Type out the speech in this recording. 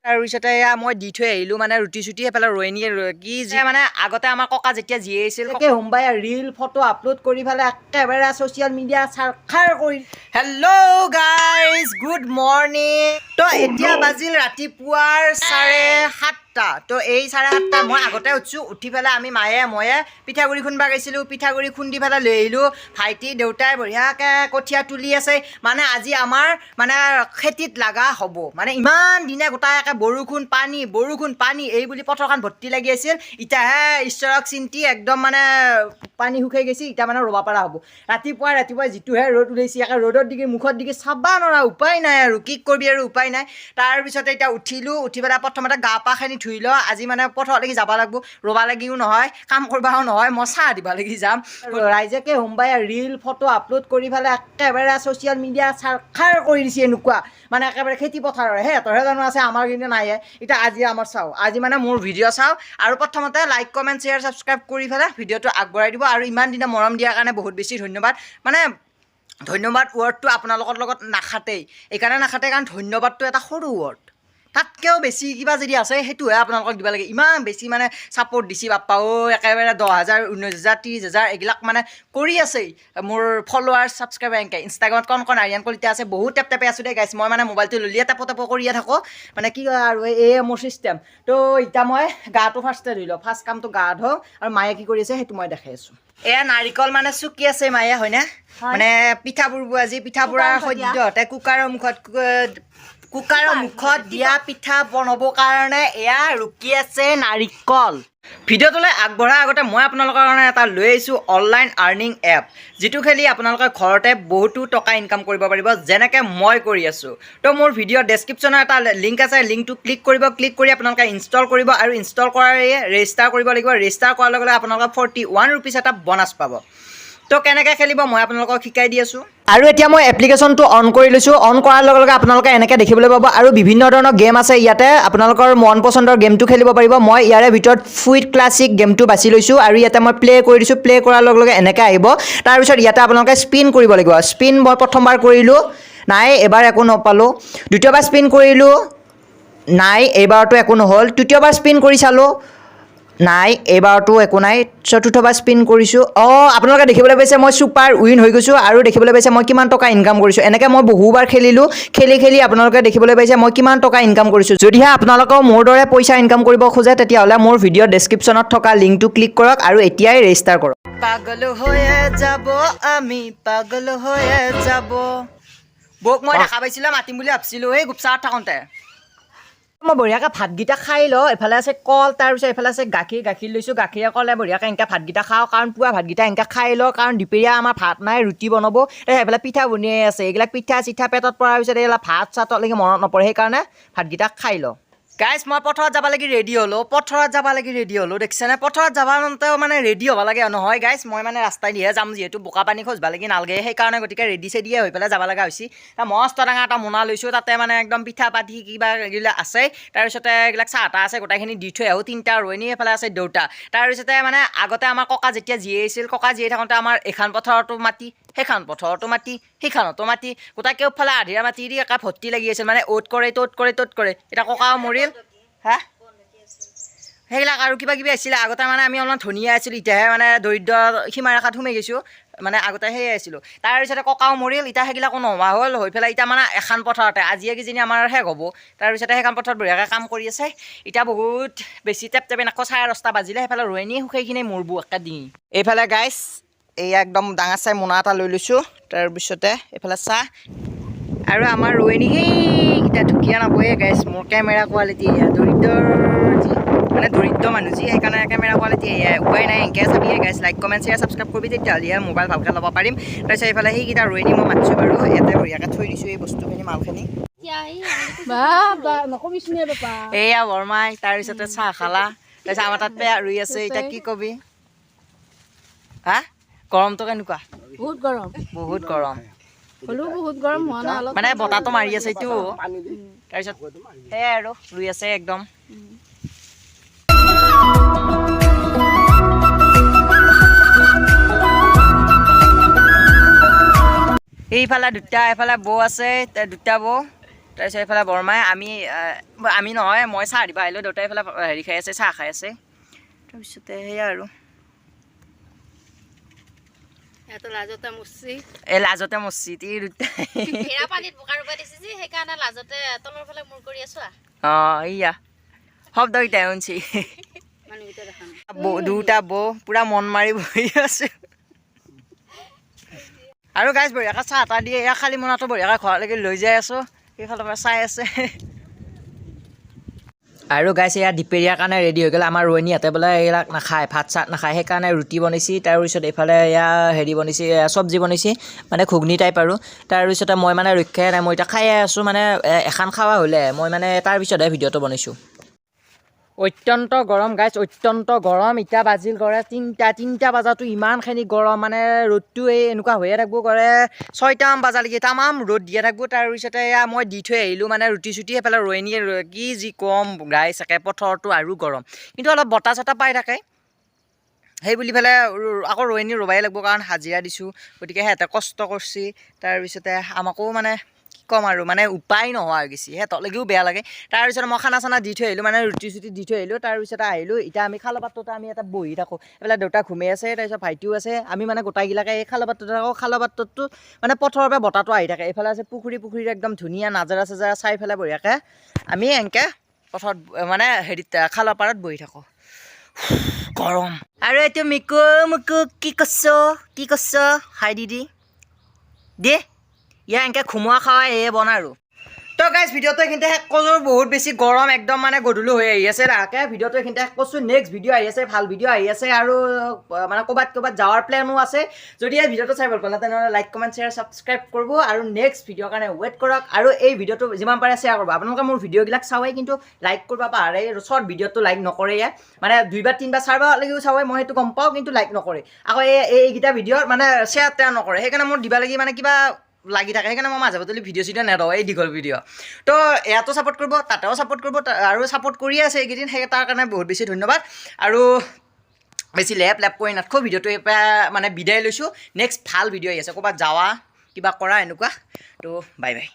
তাৰপিছতে এয়া মই দি থৈ আহিলোঁ মানে ৰুটি চুটি সেইফালে ৰৈনীয়ে কি যে মানে আগতে আমাৰ ককা যেতিয়া জীয়াই আছিল সোমবাৰে ৰিল ফটো আপলোড কৰি পেলাই একেবাৰে ছ'চিয়েল মিডিয়া চাৰখাৰ কৰি হেল্ল' গাইজ গুড মৰ্ণিং তো এতিয়া বাজিল ৰাতিপুৱাৰ 7:30 তো এই 7:30 মই আগতে উঠিছোঁ উঠি পেলাই আমি মায়ে ময়ে পিঠাগুড়ি খুন্দবা গৈছিলোঁ পিঠাগুড়ি খুন্দি পেলাই লৈ আহিলোঁ ভাইটি দেউতাই বঢ়িয়াকৈ কঠীয়া তুলি আছে মানে আজি আমাৰ মানে খেতিত লগা হ'ব মানে ইমান দিনে গোটাই বৰষুণ পানী এই বুলি পথাৰখন ভৰ্তি লাগি আছিল ইটাহে ঈশ্বৰক চিন্তি একদম মানে পানী শুকাই গৈছে ইটা মানে ৰ'ব পৰা হ'ব ৰাতিপুৱাই যিটোহে ৰ'দ ওলাইছে একে ৰ'দৰ দিগি মুখৰ দিগি চাবা নোৱাৰা উপায় নাই আৰু কি কৰিবি আৰু উপায় নাই তাৰপিছতে এতিয়া উঠিলোঁ উঠি পেলাই প্ৰথমতে গা পাখিনি ধুই লওঁ আজি মানে পথাৰলৈকে যাব লাগিব ৰ'বা লাগিও নহয় কাম কৰিবাও নহয় মই চাহ দিব লাগি যাম ৰাইজেকে সোমবাৰে ৰিল ফটো আপলোড কৰি পেলাই একেবাৰে ছ'চিয়েল মিডিয়া চাৰখাৰ কৰি দিছে এনেকুৱা মানে একেবাৰে খেতি পথাৰৰ সিহঁতৰহে জানো আছে আমাৰ কিন্তু নাইয়ে এতিয়া আজি আমাৰ চাওঁ আজি মানে মোৰ ভিডিঅ' চাওঁ আৰু প্ৰথমতে লাইক কমেণ্ট শ্বেয়াৰ ছাবস্ক্ৰাইব কৰি পেলাই ভিডিঅ'টো আগবঢ়াই দিব আৰু ইমান দিনে মৰম দিয়াৰ কাৰণে বহুত বেছি ধন্যবাদ মানে ধন্যবাদ ৱৰ্ডটো আপোনালোকৰ লগত নাখাতেই এইকাৰণে নাখাতে কাৰণ ধন্যবাদটো এটা সৰু ৱৰ্ড তাতকৈও বেছি কিবা যদি আছে সেইটোহে আপোনালোকক দিব লাগে ইমান বেছি মানে ছাপৰ্ট দিছে বাপ্পা একেবাৰে 10,000 19,000 30,000 এইবিলাক মানে কৰি আছেই মোৰ ফলোৱাৰ্ছ ছাবস্ক্ৰাইবাৰ এনেকৈ ইনষ্টাগ্ৰামত কণ আৰিয়ান কলিতা আছে বহুত টেপে আছোঁ দেই গাইছ মই মানে মোবাইলটো ললিয়ে টেপ কৰিয়ে থাকোঁ মানে কি আৰু এই মোৰ চিষ্টেম তো এতিয়া মই গাটো ফাৰ্ষ্টে ধুই লওঁ ফাৰ্ষ্ট কামটো গা ধুওঁ আৰু মায়ে কি কৰি আছে সেইটো মই দেখাই আছোঁ এয়া নাৰিকল মানে চুকি আছে মায়ে হয়নে মানে পিঠাবোৰ আজি পিঠাবোৰৰ সদ্যহতে কুকাৰৰ মুখত দিয়া পিঠা বনাবৰ কাৰণে এয়া ৰুকি আছে নাৰিকল ভিডিঅ'টোলৈ আগবঢ়াৰ আগতে মই আপোনালোকৰ কাৰণে এটা লৈ আহিছোঁ অনলাইন আৰ্নিং এপ যিটো খেলি আপোনালোকে ঘৰতে বহুতো টকা ইনকাম কৰিব পাৰিব যেনেকৈ মই কৰি আছোঁ তো মোৰ ভিডিঅ' ডেছক্ৰিপশ্যনত এটা লিংক আছে লিংকটো ক্লিক কৰি আপোনালোকে ইনষ্টল কৰিব আৰু ইনষ্টল কৰাৰে ৰেজিষ্টাৰ কৰিব লাগিব ৰেজিষ্টাৰ কৰাৰ লগে লগে আপোনালোকে 41 ৰুপিজ এটা বনাছ পাব তো কেনেকৈ খেলিব মই আপোনালোকক শিকাই দি আছোঁ আৰু এতিয়া মই এপ্লিকেশ্যনটো অন কৰি লৈছোঁ অন কৰাৰ লগে লগে আপোনালোকে এনেকৈ দেখিবলৈ পাব আৰু বিভিন্ন ধৰণৰ গেম আছে ইয়াতে আপোনালোকৰ মন পচন্দৰ গেমটো খেলিব পাৰিব মই ইয়াৰে ভিতৰত ফুইট ক্লাছিক গেমটো বাছি লৈছোঁ আৰু ইয়াতে মই প্লে' কৰি দিছোঁ প্লে' কৰাৰ লগে লগে এনেকৈ আহিব তাৰপিছত ইয়াতে আপোনালোকে স্পিন কৰিব লাগিব স্পিন মই প্ৰথমবাৰ কৰিলোঁ নাই এবাৰ একো নাপালোঁ দ্বিতীয়বাৰ স্পিন কৰিলোঁ নাই এইবাৰতো একো নহ'ল তৃতীয়বাৰ স্পিন কৰি চালোঁ নাই এইবাৰতো একো নাই চতুৰ্থবাৰ স্পিন কৰিছোঁ আপোনালোকে দেখিবলৈ পাইছে মই ছুপাৰ উইন হৈ গৈছোঁ আৰু দেখিবলৈ পাইছে মই কিমান টকা ইনকাম কৰিছোঁ এনেকৈ মই বহুবাৰ খেলিলোঁ খেলি আপোনালোকে দেখিবলৈ পাইছে মই কিমান টকা ইনকাম কৰিছোঁ যদিহে আপোনালোকেও মোৰ দৰে পইচা ইনকাম কৰিব খোজে তেতিয়াহ'লে মোৰ ভিডিঅ' ডেছক্ৰিপশ্যনত থকা লিংকটো ক্লিক কৰক আৰু এতিয়াই ৰেজিষ্টাৰ কৰক পাগল হৈয়ে যাব আমি পাগল হৈয়ে যাব বৌক মই দেখা পাইছিলোঁ মাতিম বুলি ভাবিছিলোঁ এই গোপচাত থাকোঁতে মই বঢ়িয়াকৈ ভাতকেইটা খাই লওঁ এফালে আছে কল তাৰপিছত এফালে আছে গাখীৰ লৈছোঁ গাখীৰে কলে বঢ়িয়াকৈ এনেকৈ ভাতকেইটা খাওঁ কাৰণ পুৱা ভাতকেইটা এনেকৈ খাই লওঁ কাৰণ দুপৰীয়া আমাৰ ভাত নাই ৰুটি বনাব সেইফালে পিঠা বনিয়াই আছে এইবিলাক পিঠা চিঠা পেটত পৰাৰ পিছত এইবিলাক ভাত চাতলৈকে মনত নপৰে সেইকাৰণে ভাতকেইটা খাই লওঁ গাইজ মই পথাৰত যাব লাগি ৰেডি হ'লোঁ দেখিছেনে পথাৰত যাবতেও মানে ৰেডি হ'ব লাগে নহয় গাইজ মই মানে ৰাস্তাই দিহে যাম যিহেতু বোকা পানী খোজবা লাগি নালাগে সেইকাৰণে গতিকে ৰেডি চেডিয়ে হৈ পেলাই যাব লগা হৈছে মস্ত ডাঙৰ এটা মোনা লৈছোঁ তাতে মানে একদম পিঠা পাতি কিবা এইবিলাক আছে তাৰপিছতে এইবিলাক চাহ তাহ আছে গোটেইখিনি দি থৈ আহোঁ তিনিটা ৰৈনী এইফালে আছে দেউতা তাৰপিছতে মানে আগতে আমাৰ ককা যেতিয়া জীয়াই আছিল ককা জীয়াই থাকোঁতে আমাৰ এইখন পথাৰতো মাটি সেইখন পথাৰতো মাটি সেইখনতো মাটি গোটেই কেওফালে আধিৰা মাটি দি একে ভৰ্তি লাগি আছিল মানে অ'ত কৰে ত'ত কৰে এতিয়া ককাও মৰিল হা সেইবিলাক আৰু কিবা কিবি আছিলে আগতে মানে আমি অলপমান ধুনীয়া আছিলোঁ এতিয়াহে মানে দৰিদ্ৰ সীমাৰেখাত সোমাই গৈছোঁ মানে আগতে সেয়ে আছিলোঁ তাৰপিছতে ককাও মৰিল এতিয়া সেইবিলাকো নোহোৱা হ'ল হৈ পেলাই এতিয়া মানে এখন পথাৰতে আজিয়ে কিজানি আমাৰ শেষ হ'ব তাৰপিছতে সেইখন পথাৰত বঢ়িয়াকৈ কাম কৰি আছে এতিয়া বহুত বেছি টেপে নাকো 10:30 বাজিলে সেইফালে ৰৈনী শুকাইখিনি মৰবো একে দি এইফালে গাইছ এয়া একদম ডাঙৰ চাই মোনা এটা লৈ লৈছোঁ তাৰপিছতে এইফালে চাহ আৰু আমাৰ ৰৈনী সেইকেইটা ঢুকিয়া নবয়ে গাইছ মোৰ কেমেৰা কোৱালিটি এয়া দৰিদ্ৰ মানুহ যি সেইকাৰণে কেমেৰা কোৱালিটি এয়াই উপায় নাই এনেকৈ চাবিয়ে গাইছ লাইক কমেণ্ট শ্বেয়াৰ ছাবস্ক্ৰাইব কৰিবি তেতিয়াহ'লেহে মোবাইল ভালকৈ ল'ব পাৰিম তাৰপিছত এইফালে সেইকেইটা ৰৈনী মই মাতিছোঁ বাৰু ইয়াতে বঢ়িয়াকৈ থৈ দিছোঁ এই বস্তুখিনি মালখিনি এয়া বৰমাই তাৰপিছতে চাহ খালা তাৰপিছত আমাৰ তাত পেয়া ৰুই আছে এতিয়া কি কবি হা গৰমটো কেনেকুৱা বহুত গৰম মানে বতাহটো মাৰি আছে এইটো তাৰপিছত সেয়াই আৰু ৰুই আছে একদম এইফালে দুটা এফালে বৌ আছে দুটা বৌ তাৰপিছত এইফালে বৰমাই আমি নহয় মই চাহ দিব আহিলোঁ দেউতাই এইফালে হেৰি খাই আছে চাহ খাই আছে তাৰপিছতে সেয়া আৰু এই লাজতে মচি অঁ ইয়া শব্দ কেইটাই শুনছি দুটা বৌ পুৰা মন মাৰি বহি আছে আৰু গাইজ বঢ়িয়াকৈ চাহ এটা দিয়ে এয়া খালী মনাটো বঢ়িয়াকৈ ঘৰলৈকে লৈ যাই আছোঁ সেইফালৰ পৰা চাই আছে আৰু গাইছে এয়া দুপৰীয়াৰ কাৰণে ৰেডি হৈ গ'ল আমাৰ ৰোৱনীহঁতে বোলে এইবিলাক নাখায় ভাত চাত নাখায় সেইকাৰণে ৰুটি বনাইছে তাৰপিছত এইফালে এয়া হেৰি বনাইছে চব্জি বনাইছে মানে ঘুগনি টাইপ আৰু তাৰপিছতে মই মানে ৰক্ষাই নাই মই এতিয়া খায়ে আছোঁ মানে এখন খাৱা হ'লে মই মানে তাৰপিছতহে ভিডিঅ'টো বনাইছোঁ অত্যন্ত গৰম গাইছ অত্যন্ত গৰম এতিয়া বাজিল কৰে তিনিটা বজাতো ইমানখিনি গৰম মানে ৰ'দটো এই এনেকুৱা হৈয়ে থাকিব কৰে 6টামান বজালৈকে তামাম ৰ'দ দিয়ে থাকিব তাৰপিছতে এয়া মই দি থৈ আহিলোঁ মানে ৰুটি চুটি সেইফালে ৰোৱনীয়ে কি যি কম গাইছ একে পথাৰটো আৰু গৰম কিন্তু অলপ বতাহ চতাহ পাই থাকে সেই বুলি পেলাই আকৌ ৰোৱনী ৰ'বাই লাগিব কাৰণ হাজিৰা দিছোঁ গতিকে সিহঁতে কষ্ট কৰিছে তাৰপিছতে আমাকো মানে কম আৰু মানে উপায় নোহোৱা হৈ গৈছে সিহঁতলৈকেও বেয়া লাগে তাৰপিছত মই খানা চানা দি থৈ আহিলোঁ মানে ৰুটি চুটি দি থৈ আহিলোঁ তাৰপিছতে আহিলোঁ এতিয়া আমি খালৰ পাততে আমি এটা বহি থাকোঁ এইফালে দেউতা ঘুমাই আছে তাৰপিছত ভাইটিও আছে আমি মানে গোটাইগিলাকে এই খালৰ পাততে থাকোঁ খালৰ পাতটো মানে পথাৰৰ পৰা বতাহটো আহি থাকে এইফালে আছে পুখুৰী একদম ধুনীয়া নাজাৰা চাজাৰা চাই পেলাই বঢ়িয়াকৈ আমি এনেকৈ পথাৰত মানে হেৰিত খালৰ পাৰত বহি থাকোঁ গৰম আৰু এইটো মিকু কি কৈছ হাই দিদি দে ইয়া এনেকৈ ঘুমোৱা খাৱা এয়ে বনা আৰু তো গাইজ ভিডিঅ'টো এইখিনিতে শেষ কৰোঁ বহুত বেছি গৰম একদম মানে গধূলি হৈ আহি আছে লাহেকৈ ভিডিঅ'টো এইখিনিতে শেষ কৰিছোঁ নেক্সট ভিডিঅ' আহি আছে ভাল ভিডিঅ' আহি আছে আৰু মানে ক'ৰবাত যাৱাৰ প্লেনো আছে যদি এই ভিডিঅ'টো চাই ভাল পালে তেনেহ'লে লাইক কমেণ্ট শ্বেয়াৰ ছাবস্ক্ৰাইব কৰিব আৰু নেক্সট ভিডিঅ'ৰ কাৰণে ৱেইট কৰক আৰু এই ভিডিঅ'টো যিমান পাৰে শ্বেয়াৰ কৰিব আপোনালোকে মোৰ ভিডিঅ'বিলাক চাওঁৱেই কিন্তু লাইক কৰিব পাহৰে শ্বৰ্ট ভিডিঅ'টো লাইক নকৰে মানে 2বাৰ 3বাৰ 4বাৰলৈকেও চাওঁৱেই মই সেইটো গম পাওঁ কিন্তু লাইক নকৰে আকৌ এইকেইটা ভিডিঅ'ত মানে শ্বেয়াৰ তেয়াৰ নকৰে সেইকাৰণে মোৰ দিবা লাগি মানে কিবা লাগি থাকে সেইকাৰণে মই মাজে মাজে ভিডিঅ' চিডিঅ' নেদাওঁ এই দীঘল ভিডিঅ' তো ইয়াতো ছাপোৰ্ট কৰিব তাতেও ছাপোৰ্ট কৰিব আৰু ছাপোৰ্ট কৰিয়ে আছে এইকেইদিন সেই তাৰ কাৰণে বহুত বেছি ধন্যবাদ আৰু বেছি লেপ কৰি নাথাকোঁ ভিডিঅ'টো মানে বিদায় লৈছোঁ নেক্সট ভাল ভিডিঅ' আহি আছে ক'ৰবাত যাৱা কিবা কৰা এনেকুৱা তো বাই বাই